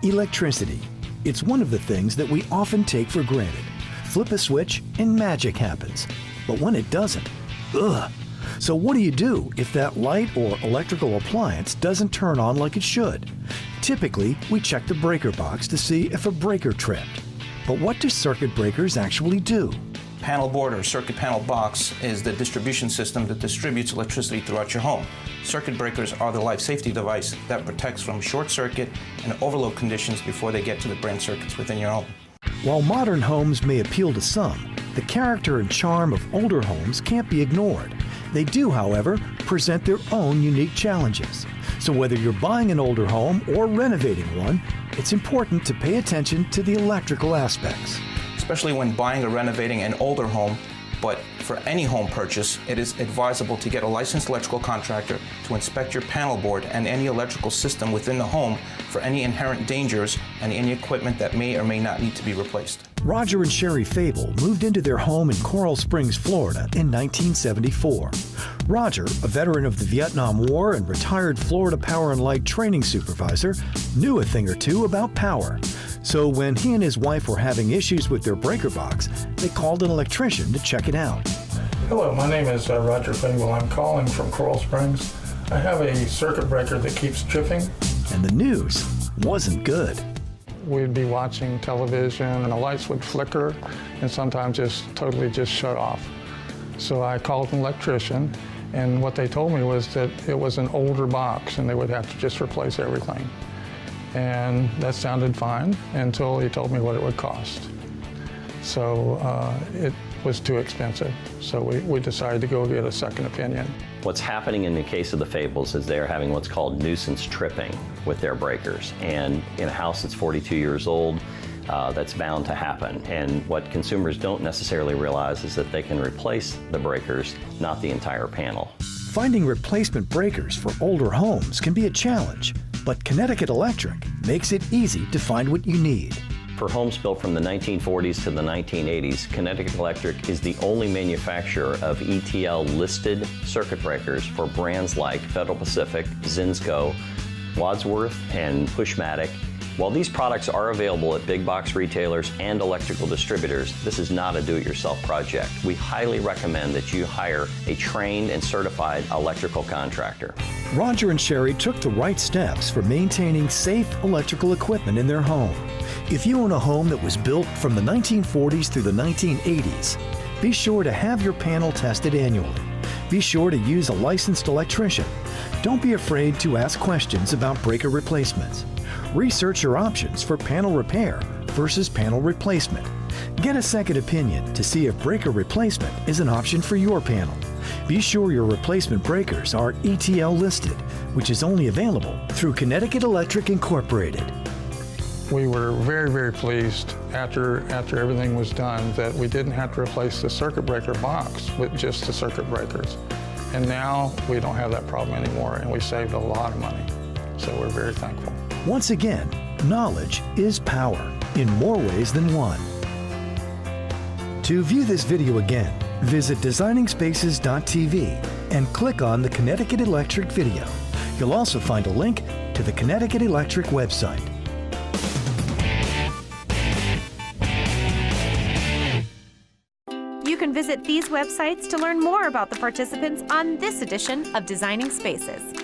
Electricity. It's one of the things that we often take for granted. Flip a switch and magic happens. But when it doesn't, ugh. So what do you do if that light or electrical appliance doesn't turn on like it should? Typically, we check the breaker box to see if a breaker tripped. But what do circuit breakers actually do? Panel board or circuit panel box is the distribution system that distributes electricity throughout your home. Circuit breakers are the life safety device that protects from short circuit and overload conditions before they get to the brain circuits within your home. While modern homes may appeal to some, the character and charm of older homes can't be ignored. They do, however, present their own unique challenges. So whether you're buying an older home or renovating one, it's important to pay attention to the electrical aspects. Especially when buying or renovating an older home, but for any home purchase, it is advisable to get a licensed electrical contractor to inspect your panel board and any electrical system within the home for any inherent dangers and any equipment that may or may not need to be replaced. Roger and Sherry Fabel moved into their home in Coral Springs, Florida in 1974. Roger, a veteran of the Vietnam War and retired Florida Power and Light training supervisor, knew a thing or two about power. So when he and his wife were having issues with their breaker box, they called an electrician to check it out. Hello, my name is Roger Fabel. I'm calling from Coral Springs. I have a circuit breaker that keeps tripping. And the news wasn't good. We'd be watching television and the lights would flicker and sometimes just totally shut off. So I called an electrician, and what they told me was that it was an older box and they would have to just replace everything. And that sounded fine until he told me what it would cost. So it was too expensive. So we decided to go get a second opinion. What's happening in the case of the Fables is they're having what's called nuisance tripping with their breakers. And in a house that's 42 years old, that's bound to happen. And what consumers don't necessarily realize is that they can replace the breakers, not the entire panel. Finding replacement breakers for older homes can be a challenge, but Connecticut Electric makes it easy to find what you need. For homes built from the 1940s to the 1980s, Connecticut Electric is the only manufacturer of ETL-listed circuit breakers for brands like Federal Pacific, Zinsco, Wadsworth, and Pushmatic. While these products are available at big box retailers and electrical distributors, this is not a do-it-yourself project. We highly recommend that you hire a trained and certified electrical contractor. Roger and Sherry took the right steps for maintaining safe electrical equipment in their home. If you own a home that was built from the 1940s through the 1980s, be sure to have your panel tested annually. Be sure to use a licensed electrician. Don't be afraid to ask questions about breaker replacements. Research your options for panel repair versus panel replacement. Get a second opinion to see if breaker replacement is an option for your panel. Be sure your replacement breakers are ETL listed, which is only available through Connecticut Electric Incorporated. We were very, very pleased after everything was done that we didn't have to replace the circuit breaker box with just the circuit breakers. And now we don't have that problem anymore, and we saved a lot of money. So we're very thankful. Once again, knowledge is power in more ways than one. To view this video again, visit designingspaces.tv and click on the Connecticut Electric video. You'll also find a link to the Connecticut Electric website. You can visit these websites to learn more about the participants on this edition of Designing Spaces.